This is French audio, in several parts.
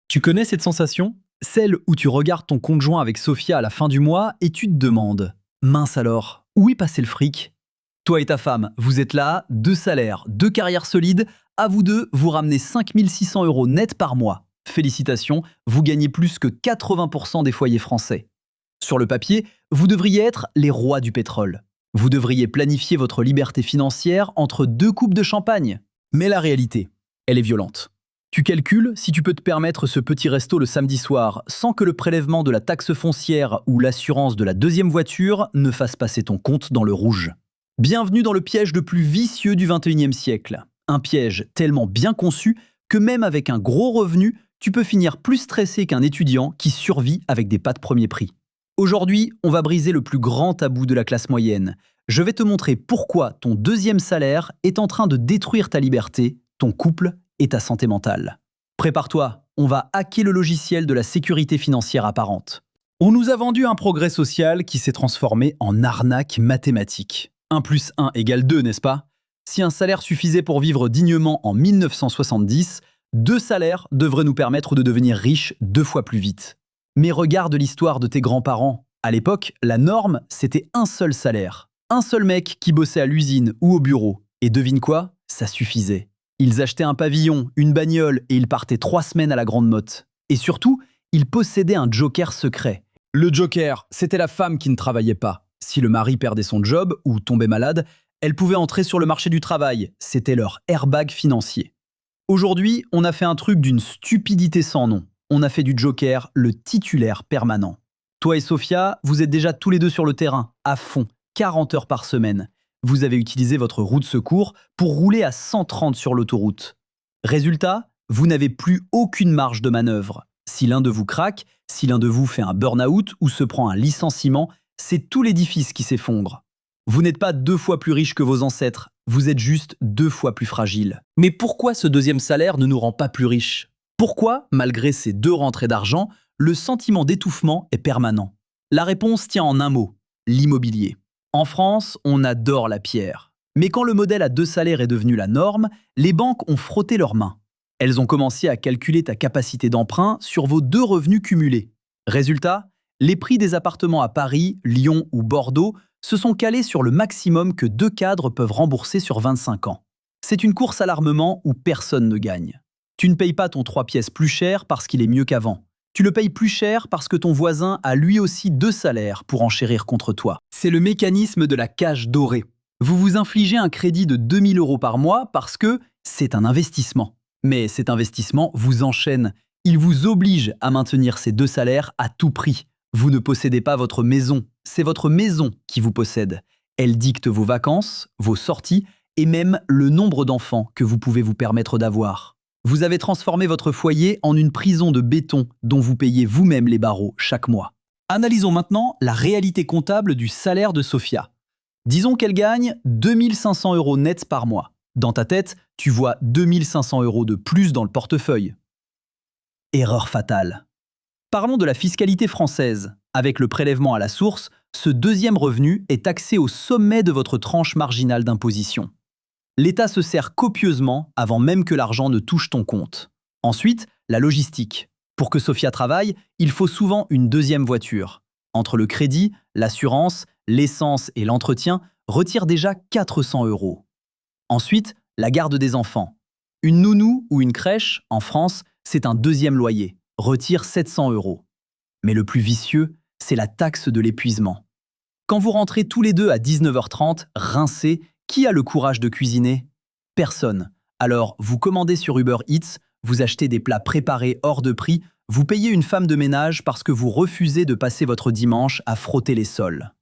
Tu connais cette sensation? Celle où tu regardes ton compte joint avec Sophia à la fin du mois et tu te demandes: mince alors, où est passé le fric? Toi et ta femme, vous êtes là, deux salaires, deux carrières solides, à vous deux, vous ramenez 5 600 euros net par mois. Félicitations, vous gagnez plus que 80% des foyers français. Sur le papier, vous devriez être les rois du pétrole. Vous devriez planifier votre liberté financière entre deux coupes de champagne. Mais la réalité, elle est violente. Tu calcules si tu peux te permettre ce petit resto le samedi soir sans que le prélèvement de la taxe foncière ou l'assurance de la deuxième voiture ne fasse passer ton compte dans le rouge. Bienvenue dans le piège le plus vicieux du 21e siècle. Un piège tellement bien conçu que même avec un gros revenu, tu peux finir plus stressé qu'un étudiant qui survit avec des pâtes premier prix. Aujourd'hui, on va briser le plus grand tabou de la classe moyenne. Je vais te montrer pourquoi ton deuxième salaire est en train de détruire ta liberté, ton couple et ta santé mentale. Prépare-toi, on va hacker le logiciel de la sécurité financière apparente. On nous a vendu un progrès social qui s'est transformé en arnaque mathématique. 1 plus 1 égale 2, n'est-ce pas? Si un salaire suffisait pour vivre dignement en 1970, 2 salaires devraient nous permettre de devenir riches 2 fois plus vite. Mais regarde l'histoire de tes grands-parents. À l'époque, la norme, c'était un seul salaire. Un seul mec qui bossait à l'usine ou au bureau. Et devine quoi? Ça suffisait. Ils achetaient un pavillon, une bagnole et ils partaient 3 semaines à la Grande Motte. Et surtout, ils possédaient un joker secret. Le joker, c'était la femme qui ne travaillait pas. Si le mari perdait son job ou tombait malade, elle pouvait entrer sur le marché du travail. C'était leur airbag financier. Aujourd'hui, on a fait un truc d'une stupidité sans nom. On a fait du joker le titulaire permanent. Toi et Sophia, vous êtes déjà tous les deux sur le terrain, à fond, 40 heures par semaine. Vous avez utilisé votre roue de secours pour rouler à 130 sur l'autoroute. Résultat, vous n'avez plus aucune marge de manœuvre. Si l'un de vous craque, si l'un de vous fait un burn-out ou se prend un licenciement, c'est tout l'édifice qui s'effondre. Vous n'êtes pas 2 fois plus riche que vos ancêtres, vous êtes juste 2 fois plus fragile. Mais pourquoi ce deuxième salaire ne nous rend pas plus riches? Pourquoi, malgré ces 2 rentrées d'argent, le sentiment d'étouffement est permanent? La réponse tient en un mot: l'immobilier. En France, on adore la pierre. Mais quand le modèle à 2 salaires est devenu la norme, les banques ont frotté leurs mains. Elles ont commencé à calculer ta capacité d'emprunt sur vos 2 revenus cumulés. Résultat, les prix des appartements à Paris, Lyon ou Bordeaux se sont calés sur le maximum que 2 cadres peuvent rembourser sur 25 ans. C'est une course à l'armement où personne ne gagne. Tu ne payes pas ton 3 pièces plus cher parce qu'il est mieux qu'avant. Tu le payes plus cher parce que ton voisin a lui aussi 2 salaires pour enchérir contre toi. C'est le mécanisme de la cage dorée. Vous vous infligez un crédit de 2 000 € par mois parce que c'est un investissement. Mais cet investissement vous enchaîne. Il vous oblige à maintenir ces 2 salaires à tout prix. Vous ne possédez pas votre maison, c'est votre maison qui vous possède. Elle dicte vos vacances, vos sorties et même le nombre d'enfants que vous pouvez vous permettre d'avoir. Vous avez transformé votre foyer en une prison de béton dont vous payez vous-même les barreaux chaque mois. Analysons maintenant la réalité comptable du salaire de Sophia. Disons qu'elle gagne 2 500 € nets par mois. Dans ta tête, tu vois 2 500 € de plus dans le portefeuille. Erreur fatale. Parlons de la fiscalité française. Avec le prélèvement à la source, ce deuxième revenu est taxé au sommet de votre tranche marginale d'imposition. L'État se sert copieusement avant même que l'argent ne touche ton compte. Ensuite, la logistique. Pour que Sophia travaille, il faut souvent une deuxième voiture. Entre le crédit, l'assurance, l'essence et l'entretien, retire déjà 400 €. Ensuite, la garde des enfants. Une nounou ou une crèche, en France, c'est un deuxième loyer, retire 700 €. Mais le plus vicieux, c'est la taxe de l'épuisement. Quand vous rentrez tous les deux à 19h30, rincés, qui a le courage de cuisiner? Personne. Alors, vous commandez sur Uber Eats, vous achetez des plats préparés hors de prix, vous payez une femme de ménage parce que vous refusez de passer votre dimanche à frotter les sols.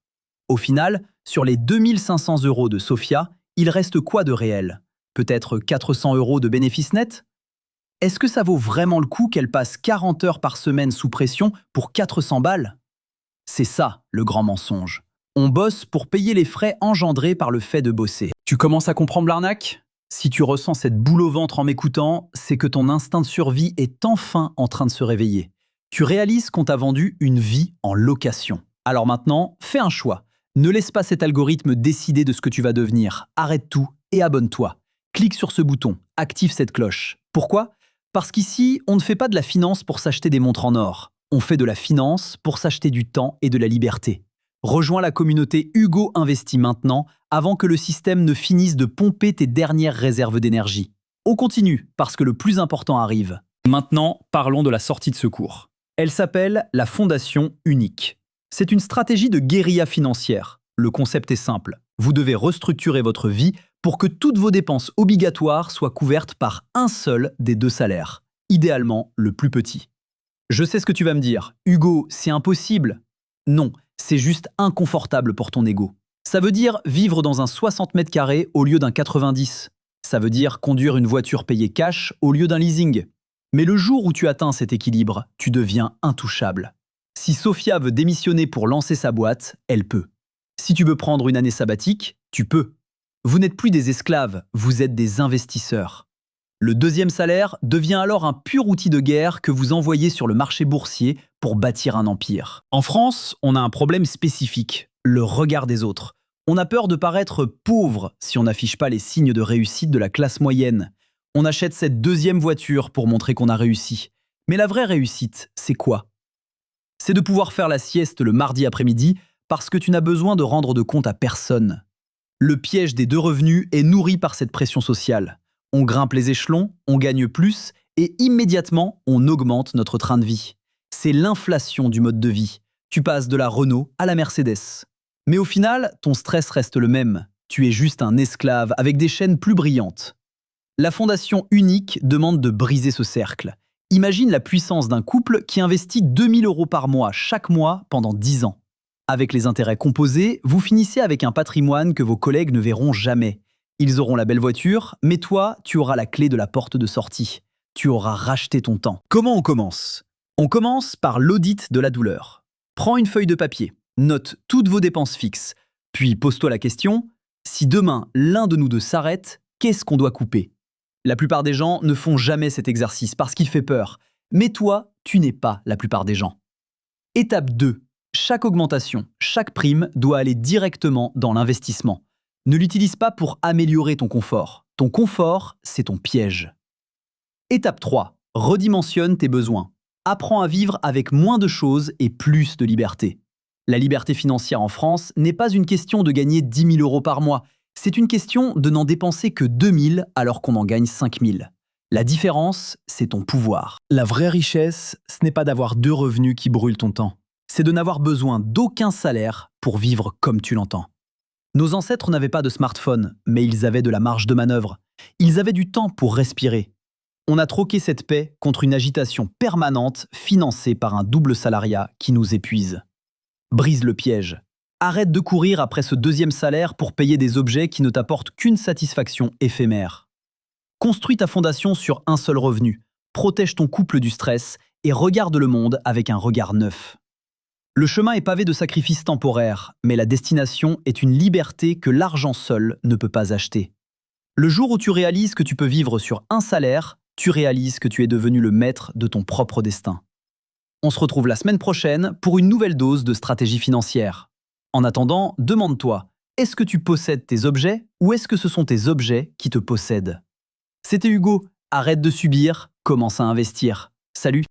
Au final, sur les 2 500 € de Sophia, il reste quoi de réel? Peut-être 400 € de bénéfices nets? Est-ce que ça vaut vraiment le coup qu'elle passe 40 heures par semaine sous pression pour 400 balles? C'est ça, le grand mensonge. On bosse pour payer les frais engendrés par le fait de bosser. Tu commences à comprendre l'arnaque? Si tu ressens cette boule au ventre en m'écoutant, c'est que ton instinct de survie est enfin en train de se réveiller. Tu réalises qu'on t'a vendu une vie en location. Alors maintenant, fais un choix. Ne laisse pas cet algorithme décider de ce que tu vas devenir. Arrête tout et abonne-toi. Clique sur ce bouton, active cette cloche. Pourquoi? Parce qu'ici, on ne fait pas de la finance pour s'acheter des montres en or. On fait de la finance pour s'acheter du temps et de la liberté. Rejoins la communauté Hugo Investit maintenant avant que le système ne finisse de pomper tes dernières réserves d'énergie. On continue parce que le plus important arrive. Maintenant, parlons de la sortie de secours. Elle s'appelle la Fondation Unique. C'est une stratégie de guérilla financière. Le concept est simple. Vous devez restructurer votre vie pour que toutes vos dépenses obligatoires soient couvertes par un seul des deux salaires, idéalement le plus petit. Je sais ce que tu vas me dire. Hugo, c'est impossible. Non, c'est juste inconfortable pour ton ego. Ça veut dire vivre dans un 60 mètres carrés au lieu d'un 90. Ça veut dire conduire une voiture payée cash au lieu d'un leasing. Mais le jour où tu atteins cet équilibre, tu deviens intouchable. Si Sophia veut démissionner pour lancer sa boîte, elle peut. Si tu veux prendre une année sabbatique, tu peux. Vous n'êtes plus des esclaves, vous êtes des investisseurs. Le deuxième salaire devient alors un pur outil de guerre que vous envoyez sur le marché boursier pour bâtir un empire. En France, on a un problème spécifique, le regard des autres. On a peur de paraître pauvre si on n'affiche pas les signes de réussite de la classe moyenne. On achète cette deuxième voiture pour montrer qu'on a réussi. Mais la vraie réussite, c'est quoi? C'est de pouvoir faire la sieste le mardi après-midi parce que tu n'as besoin de rendre de compte à personne. Le piège des deux revenus est nourri par cette pression sociale. On grimpe les échelons, on gagne plus et immédiatement, on augmente notre train de vie. C'est l'inflation du mode de vie. Tu passes de la Renault à la Mercedes. Mais au final, ton stress reste le même. Tu es juste un esclave avec des chaînes plus brillantes. La Fondation Unique demande de briser ce cercle. Imagine la puissance d'un couple qui investit 2 000 € par mois chaque mois pendant 10 ans. Avec les intérêts composés, vous finissez avec un patrimoine que vos collègues ne verront jamais. Ils auront la belle voiture, mais toi, tu auras la clé de la porte de sortie. Tu auras racheté ton temps. Comment on commence? On commence par l'audit de la douleur. Prends une feuille de papier, note toutes vos dépenses fixes, puis pose-toi la question, si demain l'un de nous deux s'arrête, qu'est-ce qu'on doit couper? La plupart des gens ne font jamais cet exercice parce qu'il fait peur. Mais toi, tu n'es pas la plupart des gens. Étape 2. Chaque augmentation, chaque prime doit aller directement dans l'investissement. Ne l'utilise pas pour améliorer ton confort. Ton confort, c'est ton piège. Étape 3. Redimensionne tes besoins. Apprends à vivre avec moins de choses et plus de liberté. La liberté financière en France n'est pas une question de gagner 10 000 € par mois. C'est une question de n'en dépenser que 2 000 alors qu'on en gagne 5 000. La différence, c'est ton pouvoir. La vraie richesse, ce n'est pas d'avoir deux revenus qui brûlent ton temps. C'est de n'avoir besoin d'aucun salaire pour vivre comme tu l'entends. Nos ancêtres n'avaient pas de smartphone, mais ils avaient de la marge de manœuvre. Ils avaient du temps pour respirer. On a troqué cette paix contre une agitation permanente financée par un double salariat qui nous épuise. Brise le piège. Arrête de courir après ce deuxième salaire pour payer des objets qui ne t'apportent qu'une satisfaction éphémère. Construis ta fondation sur un seul revenu, protège ton couple du stress et regarde le monde avec un regard neuf. Le chemin est pavé de sacrifices temporaires, mais la destination est une liberté que l'argent seul ne peut pas acheter. Le jour où tu réalises que tu peux vivre sur un salaire, tu réalises que tu es devenu le maître de ton propre destin. On se retrouve la semaine prochaine pour une nouvelle dose de stratégie financière. En attendant, demande-toi, est-ce que tu possèdes tes objets ou est-ce que ce sont tes objets qui te possèdent? C'était Hugo, arrête de subir, commence à investir. Salut!